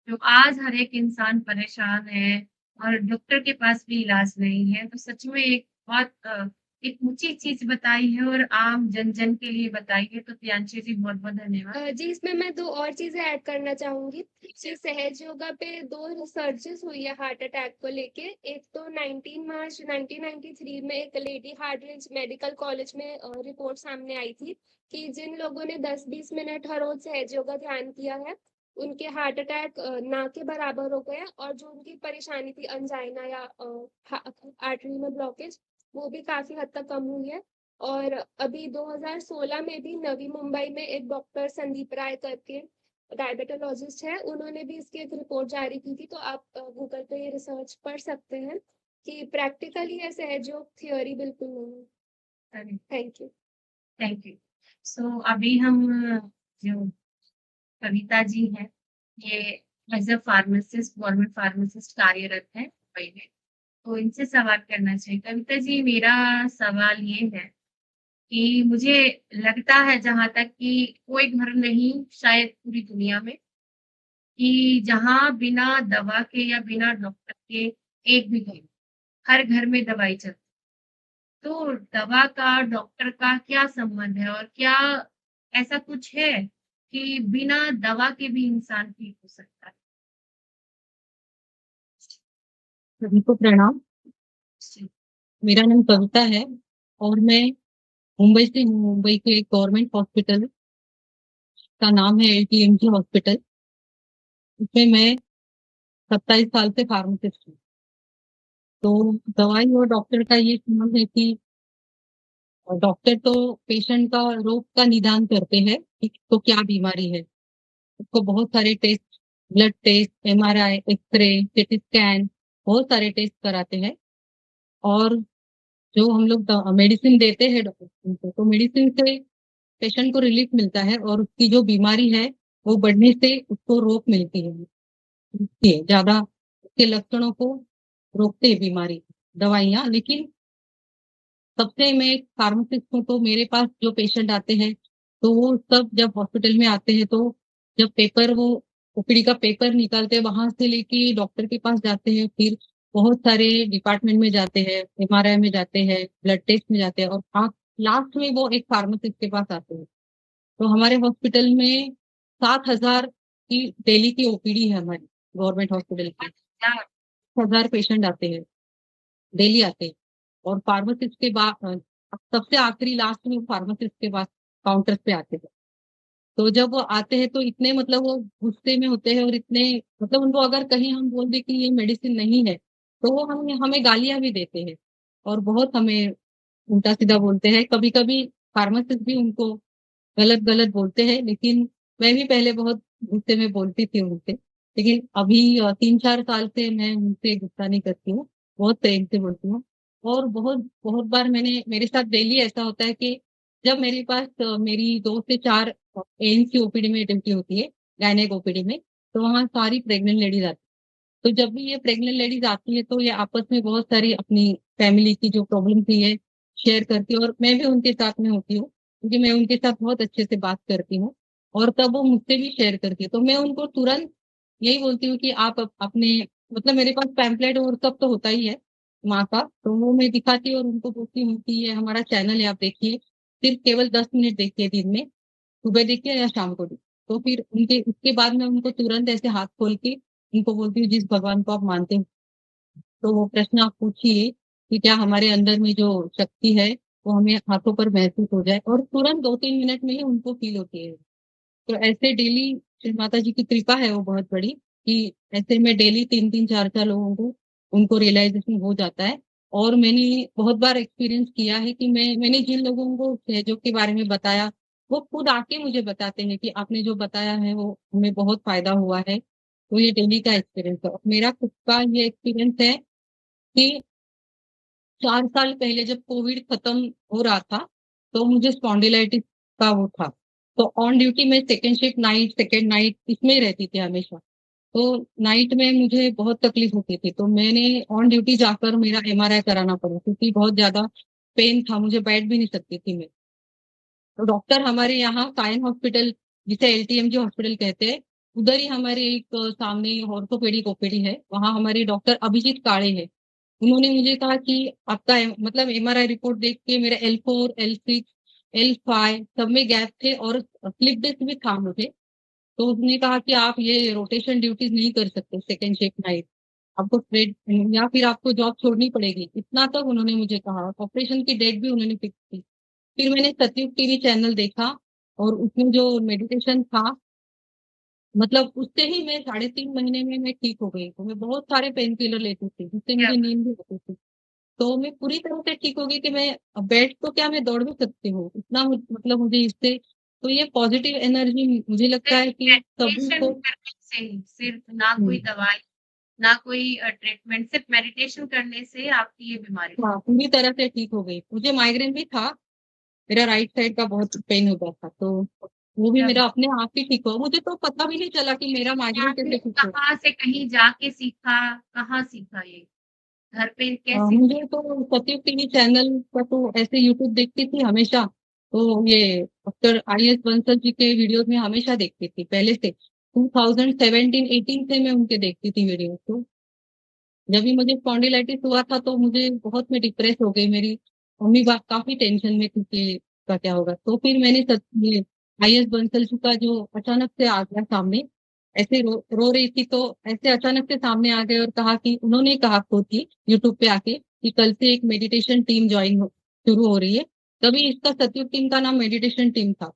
जो आज हर एक इंसान परेशान है और डॉक्टर के पास भी इलाज नहीं है, तो सच में एक बहुत एक ऊँची चीज़ बताई है और आम जन-जन के लिए बताई है, तो प्रियांशी जी बहुत-बहुत धन्यवाद। जी, इसमें मैं 2 और चीज़ें ऐड करना चाहूँगी। जी, सहज योगा पे 2 रिसर्चेज़ हुई है हार्ट अटैक को लेके। एक तो 19 मार्च 1993 में एक लेडी हार्टरिज मेडिकल कॉलेज में रिपोर्ट सामने आई थी कि जिन लोगों ने 10-20 मिनट हर रोज़ सहज योगा ध्यान किया है, उनके हार्ट अटैक ना के बराबर हो गया और जो उनकी परेशानी थी एंजाइना या हा आर्टरी में ब्लॉकेज, वो भी काफ़ी हद तक कम हुई है। और अभी 2016 में भी नवी मुंबई में एक डॉक्टर संदीप राय करके डायबिटोलॉजिस्ट है, उन्होंने भी इसकी एक रिपोर्ट जारी की थी, तो आप गूगल पे ये रिसर्च पढ़ सकते हैं कि प्रैक्टिकली है सहयोग, थियरी बिल्कुल नहीं है। अरे, thank you. Thank you. So अभी हम जो कविता जी हैं, ये as a pharmacist, government pharmacist कार्यरत हैं मुंबई में। तो इनसे सवाल करना चाहिए। कविता जी, मेरा सवाल ये है कि मुझे लगता है जहाँ तक कि कोई घर नहीं शायद पूरी दुनिया में कि जहाँ बिना दवा के या बिना डॉक्टर के एक भी घर, हर घर में दवाई चलती। तो दवा का, डॉक्टर का क्या संबंध है और क्या ऐसा कुछ है कि बिना दवा के भी इंसान ठीक हो सकता है? सभी को प्रणाम। जी, मेरा नाम कविता है और मैं मुंबई से हूँ। मुंबई के एक गवर्नमेंट हॉस्पिटल का नाम है एलटीएमजी हॉस्पिटल। इसमें मैं 27 साल से फार्मासिस्ट हूँ। तो दवाई और डॉक्टर का ये संबंध है कि डॉक्टर तो पेशेंट का रोग का निदान करते हैं कि तो क्या बीमारी है। उसको बहुत सारे test, blood test, MRI, x-ray, CT scan, बहुत सारे टेस्ट कराते हैं और जो हम लोग मेडिसिन देते हैं डॉक्टर को, तो मेडिसिन से पेशेंट को रिलीफ मिलता है और उसकी जो बीमारी है वो बढ़ने से उसको रोक मिलती है, रुकती है ज्यादा, उसके लक्षणों को रोकते हैं बीमारी दवाइयाँ। लेकिन सबसे मैं एक फार्मासिस्ट हूँ, तो मेरे पास जो पेशेंट आते हैं तो वो सब जब हॉस्पिटल में आते हैं तो जब पेपर वो ओपीडी का पेपर निकालते हैं, वहां से लेके डॉक्टर के पास जाते हैं, फिर बहुत सारे डिपार्टमेंट में जाते हैं, एमआरआई में जाते हैं, ब्लड टेस्ट में जाते हैं और लास्ट में वो एक फार्मासिस्ट के पास आते हैं। तो हमारे हॉस्पिटल में 7,000 की डेली की ओपीडी है हमारी गवर्नमेंट हॉस्पिटल की। क्या 1000 पेशेंट आते हैं, डेली आते हैं और फार्मासिस्ट के बाद सबसे आखिरी लास्ट में फार्मासिस्ट के पास काउंटर पे आते हैं। तो जब वो आते हैं तो इतने मतलब वो गुस्से में होते हैं और इतने मतलब उनको अगर कहीं हम बोल दें कि ये मेडिसिन नहीं है, तो वो हमें हमें गालियाँ भी देते हैं और बहुत हमें उल्टा-सीधा बोलते हैं। कभी-कभी फार्मासिस्ट भी उनको गलत-गलत बोलते हैं, लेकिन मैं भी पहले बहुत गुस्से में बोलती थी उनसे। लेकिन अभी 3-4 साल से मैं उनसे गुस्सा नहीं करती हूँ, बहुत प्रेम से बोलती हूँ। और बहुत बहुत बार मेरे साथ डेली ऐसा होता है कि जब मेरे पास मेरी 2 से 4 एम्स की ओपीडी में ड्यूटी होती है, गायनेक ओपीडी में, तो वहाँ सारी प्रेग्नेंट लेडीज़ आती हैं। तो जब भी ये प्रेग्नेंट लेडीज़ आती है, तो ये आपस में बहुत सारी अपनी फैमिली की जो प्रॉब्लम थी है, शेयर करती है और मैं भी उनके साथ में होती हूँ, क्योंकि मैं उनके साथ बहुत अच्छे से बात करती हूँ और तब वो मुझसे भी शेयर करती है। तो मैं उनको तुरंत यही बोलती हूँ कि आप अपने मतलब मेरे पास पैम्फलेट और सब तो होता ही है माँ का, तो वो मैं दिखाती हूँ और उनको बोलती हूँ कि ये हमारा चैनल है, आप देखिए। सिर्फ केवल 10 मिनट देखिए दिन में, सुबह देखिए या शाम को देखिए। तो फिर उनके उसके बाद मैं उनको तुरंत ऐसे हाथ खोल के उनको बोलती हूँ, जिस भगवान को आप मानते हो, तो वो प्रश्न आप पूछिए कि क्या हमारे अंदर में जो शक्ति है, वो हमें हाथों पर महसूस हो जाए और तुरंत 2-3 मिनट में ही उनको फ़ील होती है। तो ऐसे डेली श्री माता जी की कृपा है वो बहुत बड़ी कि ऐसे में डेली 3-3 4-4 लोगों को उनको रियलाइज़ेशन हो जाता है। और मैंने बहुत बार एक्सपीरियंस किया है कि मैंने जिन लोगों को सहयोग के बारे में बताया, वो खुद आके मुझे बताते हैं कि आपने जो बताया है वो हमें बहुत फ़ायदा हुआ है। तो ये डेली का एक्सपीरियंस है। और मेरा खुद का ये एक्सपीरियंस है कि 4 साल पहले जब कोविड खत्म हो रहा था, तो मुझे स्पॉन्डिलाइटिस का वो था। तो ऑन ड्यूटी मैं second shift night, second night इसमें ही रहती थी हमेशा। तो नाइट में मुझे बहुत तकलीफ होती थी, तो मैंने ऑन ड्यूटी जाकर मेरा एमआरआई कराना पड़ा क्योंकि बहुत ज़्यादा पेन था, मुझे बैठ भी नहीं सकती थी मैं। तो डॉक्टर हमारे यहाँ सायन हॉस्पिटल जिसे एलटीएमजी हॉस्पिटल कहते हैं, उधर ही हमारे एक सामने ऑर्थोपेडिक ओपीडी है, वहाँ हमारे डॉक्टर अभिजीत काळे हैं। उन्होंने मुझे कहा कि आपका मतलब एमआरआई रिपोर्ट देख के मेरा L4, L6, L5 सब में गैप थे और स्लिप डिस्क भी था मुझे। तो उसने कहा कि आप ये रोटेशन ड्यूटीज़ नहीं कर सकते सेकंड शिफ्ट नाइट, आपको स्ट्रेट या फिर आपको जॉब छोड़नी पड़ेगी। इतना तक उन्होंने मुझे कहा। ऑपरेशन की डेट भी उन्होंने फिक्स की। फिर मैंने सतयुग टीवी चैनल देखा और उसमें जो मेडिटेशन था, मतलब उससे ही मैं साढ़े 3 महीने में मैं ठीक हो गई। तो मैं बहुत सारे पेन किलर लेती थी, जिससे क्या मुझे नींद भी आती थी। तो मैं पूरी तरह से ठीक हो गई कि मैं बेड तो क्या मैं दौड़ भी सकती हूँ। इतना मतलब मुझे इससे तो ये पॉज़िटिव एनर्जी मुझे लगता सिर्फ है कि सभी मेडिटेशन को करने से ही, सिर्फ ना कोई हुँ, दवाई, ना कोई ट्रीटमेंट, सिर्फ मेडिटेशन करने से आपकी ये बीमारी हाँ, पूरी तरह से ठीक हो गई। मुझे माइग्रेन भी था, मेरा राइट साइड का बहुत पेन होता था, तो वो भी ठीक मेरा अपने आप ही ठीक हुआ। मुझे तो पता भी नहीं चला कि मेरा माइग्रेन आपने कैसे ठीक हुआ। कहाँ से कहीं जाके सीखा? कहाँ सीखा ये? घर पे कैसे मुझे किया? तो सत्युग टीवी चैनल का तो ऐसे यूट्यूब देखती थी हमेशा, तो ये डॉक्टर आईएस बंसल जी के वीडियोज़ में हमेशा देखती थी पहले से। 2017-18 से मैं उनके देखती थी वीडियोज़ तो जब भी मुझे स्पॉन्डिलाइटिस हुआ था तो मुझे बहुत मैं डिप्रेस हो गई, मेरी मम्मी-पापा काफ़ी टेंशन में थी कि इसका क्या होगा? तो फिर मैंने ये आईएस बंसल जी का जो अचानक से आ गया सामने, ऐसे रो रही थी तो ऐसे अचानक से सामने आ गए और कहा कि उन्होंने कहा खुद ही यूट्यूब पे आके कि कल से एक मेडिटेशन टीम शुरू हो रही है। तभी इसका सतयुग टीम का नाम मेडिटेशन टीम था।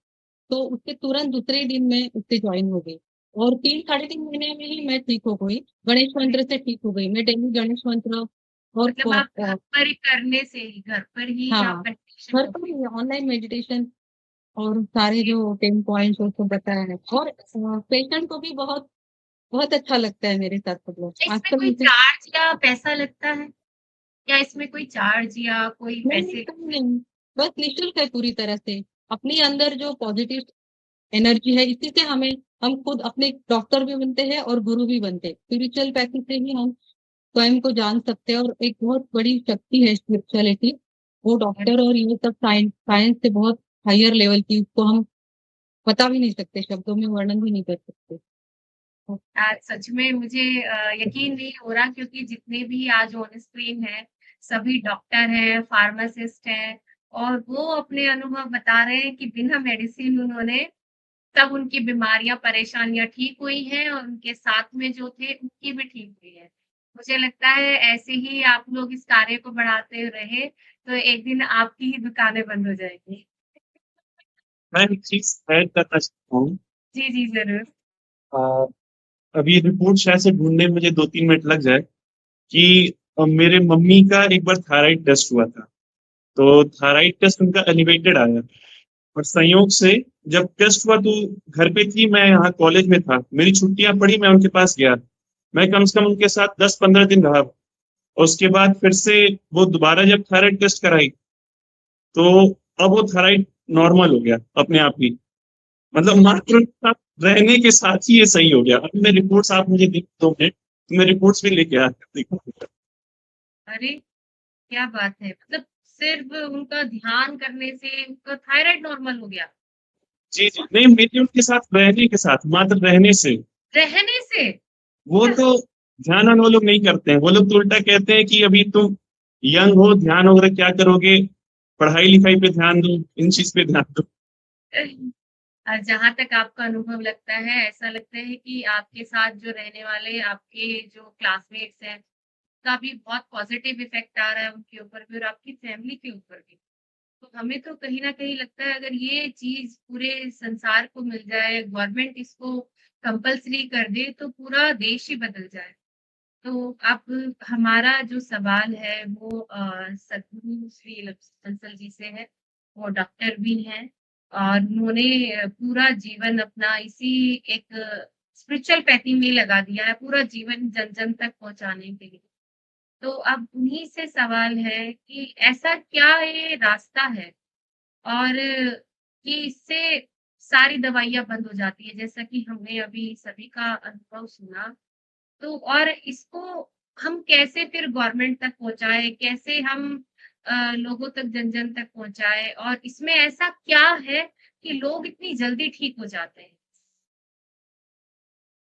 तो उसके तुरंत दूसरे ही दिन मैं उससे जॉइन हो गई और 3 साढ़े 3 महीने में ही मैं ठीक हो गई। गणेश अरे! मंत्र से ठीक हो गई। मैं डेली गणेश मंत्र और मतलब आप घर पर ही करने से ही, घर पर ही आप हाँ, मेडिटेशन घर पर करते ही ऑनलाइन मेडिटेशन और सारे हैं। जो 10 पॉइंट्स वो सब बताया है और पेशेंट को भी बहुत बहुत अच्छा लगता है मेरे साथ मतलब। इसमें आजकल कोई मुझे चार्ज या पैसा लगता है? क्या इसमें कोई चार्ज या कोई नहीं, नहीं, पैसे कहीं नहीं, बस निःशुल्क है पूरी तरह से। अपने अंदर जो पॉजिटिव एनर्जी है, इसी से हम खुद अपने डॉक्टर भी बनते हैं और गुरु भी बनते हैं। स्पिरिचुअल पैथी से ही हम स्वयं को जान सकते हैं और एक बहुत बड़ी शक्ति है स्पिरिचुअलिटी। वो अरे! डॉक्टर और ये सब साइंस साइंस से बहुत हायर लेवल की उसको हम बता भी नहीं सकते, शब्दों में वर्णन भी नहीं कर सकते। आज सच में मुझे यकीन नहीं हो रहा क्योंकि जितने भी आज ऑन स्क्रीन हैं, सभी डॉक्टर हैं, फार्मासिस्ट हैं और वो अपने अनुभव बता रहे हैं कि बिना मेडिसिन उन्होंने तब उनकी बीमारियाँ, परेशानियाँ ठीक हुई हैं और उनके साथ में जो थे, उनकी भी ठीक हुई है। मुझे लगता है ऐसे ही आप लोग इस कार्य को बढ़ाते रहे, तो एक दिन आपकी ही दुकानें बंद हो जाएँगी। मैं एक चीज ऐड करना चाहता हूँ। जी, जी, ज़रूर। अ, अभी रिपोर्ट शायद से ढूंढने में मुझे 2-3 मिनट लग जाए कि मेरे मम्मी का एक बार थायराइड टेस्ट हुआ था, तो थायराइड टेस्ट उनका एलिवेटेड आया और संयोग से जब टेस्ट हुआ तो घर पे थी, मैं यहाँ कॉलेज में था, मेरी छुट्टियां पड़ी, मैं उनके पास गया, मैं कम से कम उनके साथ 10-15 दिन रहा और उसके बाद फिर से वो दोबारा जब थायराइड टेस्ट कराई तो अब वो थायराइड नॉर्मल हो गया अपने आप ही, मतलब मात्र उनके साथ रहने के साथ ही ये सही हो गया। अब मैं रिपोर्ट्स आप मुझे दे 2 मिनट, तो मैं रिपोर्ट्स भी लेके आया देखो। अरे! क्या बात है! मतलब सिर्फ़ उनका ध्यान करने से उनका थायराइड नॉर्मल हो गया? जी, जी। नहीं, मेरे उनके साथ रहने के साथ, मात्र रहने से। रहने से? वो क्या? तो ध्यान वो लोग नहीं करते हैं, वो लोग तो उल्टा कहते हैं कि अभी तुम यंग हो, ध्यान वगैरह क्या करोगे, पढ़ाई लिखाई पे ध्यान दो, इन चीज पे ध्यान दो। जहाँ तक आपका अनुभव लगता है, ऐसा लगता है कि आपके साथ जो रहने वाले आपके जो क्लासमेट्स हैं, का भी बहुत पॉज़िटिव इफ़ेक्ट आ रहा है उनके ऊपर भी और आपकी फैमिली के ऊपर भी। तो हमें तो कहीं न कहीं लगता है अगर ये चीज़ पूरे संसार को मिल जाए, गवर्नमेंट इसको कंपल्सरी कर दे, तो पूरा देश ही बदल जाए। तो अब हमारा जो सवाल है वो सद्गुरु श्री बंसल जी से है। वो डॉक्टर भी हैं और उन्होंने पूरा जीवन अपना इसी एक स्पिरिचुअल पैथी में लगा दिया है, पूरा जीवन जन-जन तक पहुँचाने के लिए। तो अब उन्हीं से सवाल है कि ऐसा क्या ये रास्ता है और कि इससे सारी दवाइयाँ बंद हो जाती है, जैसा कि हमने अभी सभी का अनुभव सुना। तो और इसको हम कैसे फिर गवर्नमेंट तक पहुँचाएँ? कैसे हम लोगों तक जन-जन तक पहुँचाएँ? और इसमें ऐसा क्या है कि लोग इतनी जल्दी ठीक हो जाते हैं?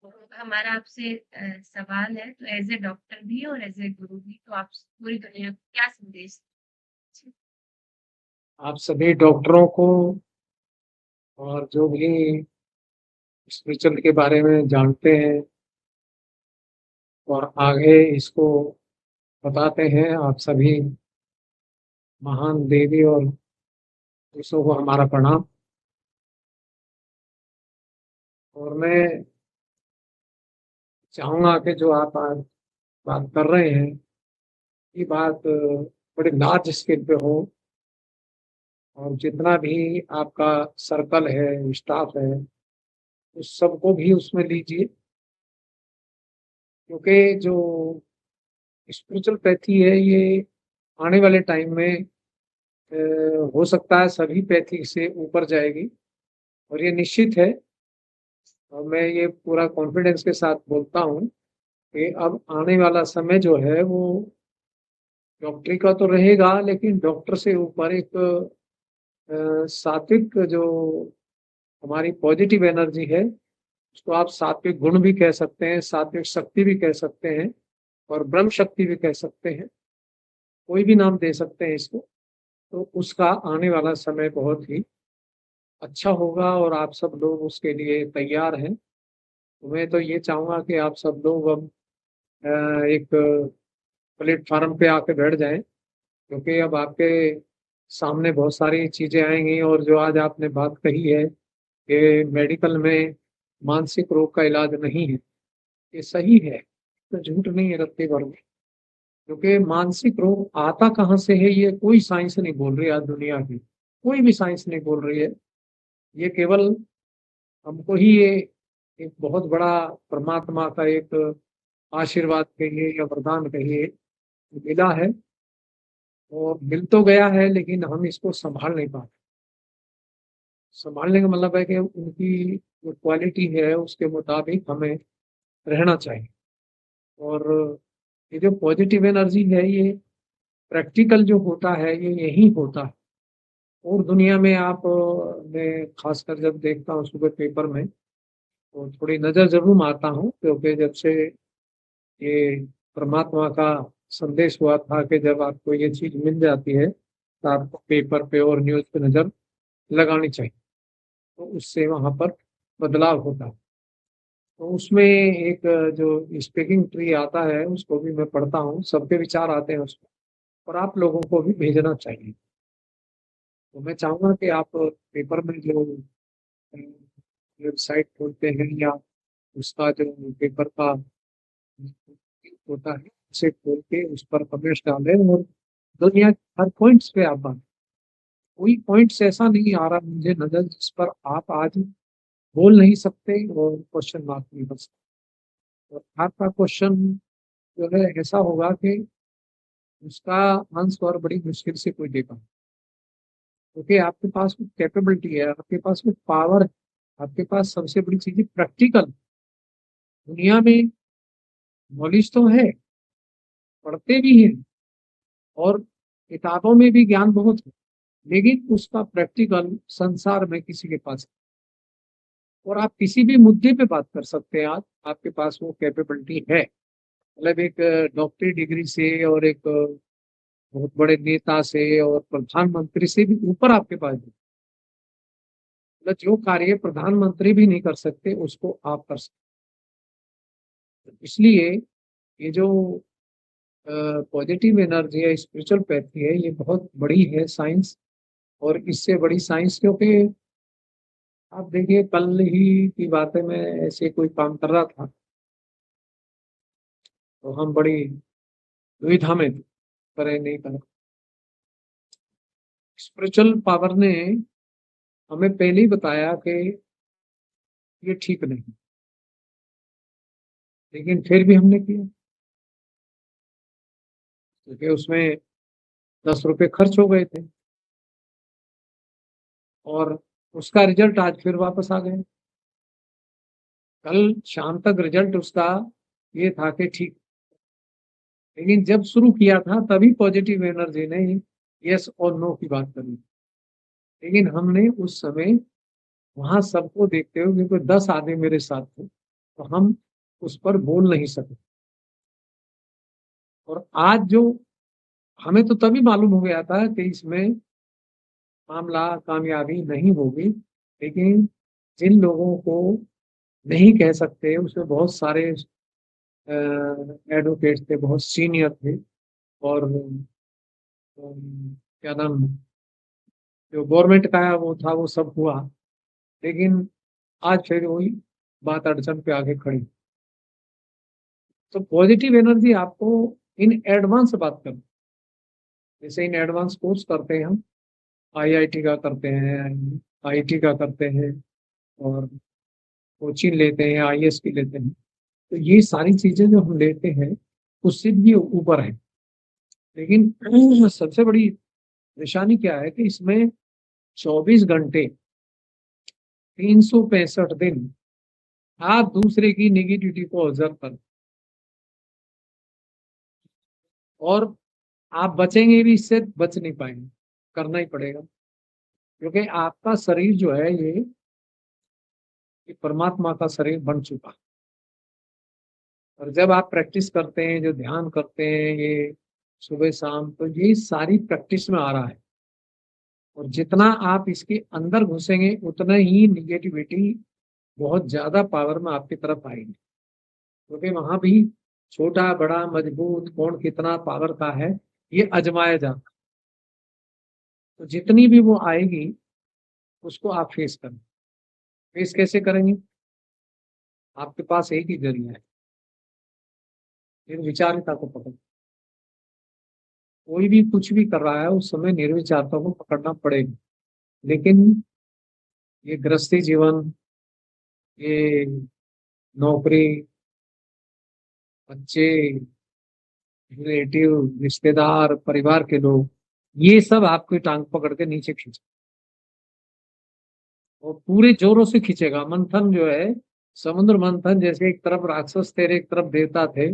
तो हमारा आपसे सवाल है तो एज़ अ डॉक्टर भी और एज़ अ गुरु भी तो आप पूरी दुनिया को क्या संदेश जी, आप सभी डॉक्टरों को और जो भी स्पिरिचुअल के बारे में जानते हैं और आगे इसको बताते हैं, आप सभी महान देवी और ऋषियों को हमारा प्रणाम। और मैं चाहूँगा कि जो आप आज बात कर रहे हैं, ये बात बड़ी लार्ज स्केल पे हो और जितना भी आपका सर्कल है, स्टाफ है, उस सबको भी उसमें लीजिए, क्योंकि जो स्पिरिचुअल पैथी है, ये आने वाले टाइम में हो सकता है सभी पैथी से ऊपर जाएगी और ये निश्चित है। और मैं ये पूरा कॉन्फिडेंस के साथ बोलता हूँ कि अब आने वाला समय जो है वो डॉक्टरी का तो रहेगा, लेकिन डॉक्टर से ऊपर एक सात्विक जो हमारी पॉजिटिव एनर्जी है, उसको आप सात्विक गुण भी कह सकते हैं, सात्विक शक्ति भी कह सकते हैं और ब्रह्म शक्ति भी कह सकते हैं, कोई भी नाम दे सकते हैं इसको। तो उसका आने वाला समय बहुत ही अच्छा होगा और आप सब लोग उसके लिए तैयार हैं। तो मैं तो ये चाहूँगा कि आप सब लोग अब एक प्लेटफ़ॉर्म पे आके बैठ जाएँ, क्योंकि अब आपके सामने बहुत सारी चीज़ें आएँगी और जो आज आपने बात कही है कि मेडिकल में मानसिक रोग का इलाज नहीं है, ये सही है, तो झूठ नहीं है रत्ती भर में। क्योंकि मानसिक रोग आता कहाँ से है, ये कोई साइंस नहीं बोल रही आज दुनिया की, कोई भी साइंस नहीं बोल रही है। ये केवल हमको ही ये एक बहुत बड़ा परमात्मा का एक आशीर्वाद कहिए या वरदान कहिए, मिला है और मिल तो गया है, लेकिन हम इसको सँभाल नहीं पाते। सँभालने का मतलब है कि उनकी जो क्वालिटी है, उसके मुताबिक हमें रहना चाहिए। और ये जो पॉज़िटिव एनर्जी है, ये प्रैक्टिकल जो होता है, ये यहीं होता है। और दुनिया में आप मैं ख़ासकर जब देखता हूँ सुबह पेपर में, तो थोड़ी नज़र ज़रूर मारता हूँ, क्योंकि जब से ये परमात्मा का संदेश हुआ था कि जब आपको ये चीज़ मिल जाती है, तो आपको पेपर पे और न्यूज़ पे नज़र लगानी चाहिए। तो उससे वहाँ पर बदलाव होता है। तो उसमें एक जो स्पीकिंग ट्री आता है, उसको भी मैं पढ़ता हूँ, सबके विचार आते हैं उसमें और आप लोगों को भी भेजना चाहिए। तो मैं चाहूंगा कि आप पेपर में जो वेबसाइट खोलते हैं या उसका जो पेपर का होता है उसे खोल के उस पर कमेंट्स डालें और दुनिया के हर पॉइंट्स पे आप बात, कोई पॉइंट्स ऐसा नहीं आ रहा मुझे नजर जिस पर आप आज बोल नहीं सकते और क्वेश्चन मार्क नहीं बन सकते। और आपका क्वेश्चन जो है ऐसा होगा कि उसका आंसर बड़ी मुश्किल से कोई दे पाए, क्योंकि आपके पास कुछ कैपेबिलिटी है, आपके पास कुछ पावर है, आपके पास सबसे बड़ी चीज है प्रैक्टिकल। दुनिया में नॉलेज तो है, पढ़ते भी हैं और किताबों में भी ज्ञान बहुत है, लेकिन उसका प्रैक्टिकल संसार में किसी के पास नहीं। और आप किसी भी मुद्दे पे बात कर सकते हैं, आज आपके पास वो कैपेबिलिटी है। मतलब एक डॉक्टरी डिग्री से और एक बहुत बड़े नेता से और प्रधानमंत्री से भी ऊपर आपके पास है। मतलब जो कार्य प्रधानमंत्री भी नहीं कर सकते उसको आप कर सकते। इसलिए ये जो पॉजिटिव एनर्जी है, स्पिरिचुअल पैथी है, ये बहुत बड़ी है साइंस। और इससे बड़ी साइंस, क्योंकि आप देखिए कल ही की बात है, मैं ऐसे कोई काम कर रहा था तो हम बड़ी दुविधा में थे, करें नहीं करें। स्पिरिचुअल पावर ने हमें पहले ही बताया कि ये ठीक नहीं, लेकिन फिर भी हमने किया, क्योंकि उसमें 10 रुपए खर्च हो गए थे और उसका रिजल्ट आज फिर वापस आ गए। कल शाम तक रिजल्ट उसका ये था कि ठीक, लेकिन जब शुरू किया था तभी पॉजिटिव एनर्जी ने यस और नो की बात करी, लेकिन हमने उस समय वहां सबको देखते हुए, क्योंकि 10 आदमी मेरे साथ थे, तो हम उस पर बोल नहीं सके। और आज जो हमें तो तभी मालूम हो गया था कि इसमें मामला कामयाबी नहीं होगी, लेकिन जिन लोगों को नहीं कह सकते उसमें बहुत सारे एडवोकेट थे, बहुत सीनियर थे, और क्या नाम, जो गवर्नमेंट का है वो था, वो सब हुआ, लेकिन आज फिर वही बात अड़चन पे आके खड़ी। तो पॉजिटिव एनर्जी आपको इन एडवांस बात करनी, जैसे इन एडवांस कोर्स करते हैं हम, आईआईटी का करते हैं, आईटी का करते हैं, और कोचिंग लेते हैं, आईएएस की लेते हैं, तो ये सारी चीजें जो हम लेते हैं उससे भी ऊपर है। लेकिन सबसे बड़ी निशानी क्या है कि इसमें 24 घंटे 365 दिन आप दूसरे की नेगेटिविटी को ऑब्जर्व कर, और आप बचेंगे भी इससे, बच नहीं पाएंगे, करना ही पड़ेगा, क्योंकि आपका शरीर जो है ये परमात्मा का शरीर बन चुका है। और जब आप प्रैक्टिस करते हैं, जो ध्यान करते हैं ये सुबह शाम, तो ये सारी प्रैक्टिस में आ रहा है। और जितना आप इसके अंदर घुसेंगे उतना ही निगेटिविटी बहुत ज्यादा पावर में आपकी तरफ आएगी, क्योंकि वहां भी छोटा बड़ा मजबूत कौन कितना पावर का है ये आजमाया जाता है। तो जितनी भी वो आएगी उसको आप फेस करें। फेस कैसे करेंगे? आपके पास एक ही जरिया है, निर्विचारिता को पकड़। कोई भी कुछ भी कर रहा है उस समय निर्विचारता को पकड़ना पड़ेगा। लेकिन ये गृहस्थी जीवन, ये नौकरी, बच्चे, रिलेटिव, रिश्तेदार, परिवार के लोग, ये सब आपकी टांग पकड़ के नीचे खींचे, और पूरे जोरों से खींचेगा। मंथन जो है, समुद्र मंथन, जैसे एक तरफ राक्षस थे एक तरफ देवता थे,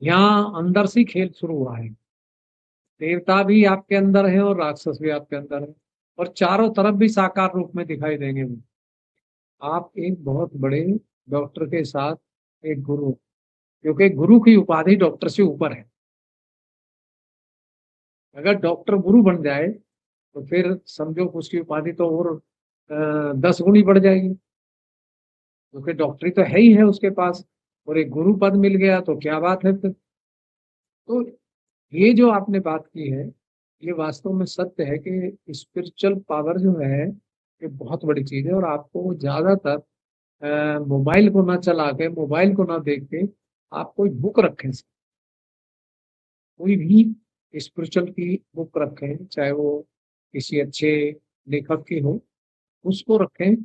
यहाँ अंदर से खेल शुरू हुआ है। देवता भी आपके अंदर है और राक्षस भी आपके अंदर है, और चारों तरफ भी साकार रूप में दिखाई देंगे वो। आप एक बहुत बड़े डॉक्टर के साथ एक गुरु, क्योंकि गुरु की उपाधि डॉक्टर से ऊपर है। अगर डॉक्टर गुरु बन जाए तो फिर समझो उसकी उपाधि तो और 10 गुनी बढ़ जाएगी, क्योंकि डॉक्टरी तो है ही है उसके पास, और एक गुरु पद मिल गया तो क्या बात है फिर। तो ये जो आपने बात की है ये वास्तव में सत्य है कि स्पिरिचुअल पावर जो है ये बहुत बड़ी चीज है। और आपको ज्यादातर मोबाइल को ना चला के, मोबाइल को ना देख के, आप कोई बुक रखें, कोई भी स्पिरिचुअल की बुक रखें, चाहे वो किसी अच्छे लेखक की हो, उसको रखें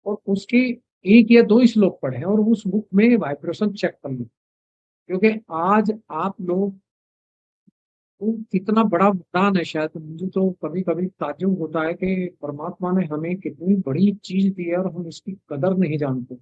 और उसके 1 या 2 श्लोक पढ़ें और उस बुक में वाइब्रेशन चेक कर लें। क्योंकि आज आप लोग को कितना बड़ा वरदान है, शायद मुझे तो कभी-कभी ताज्जुब होता है कि परमात्मा ने हमें कितनी बड़ी चीज दी है और हम इसकी कदर नहीं जानते।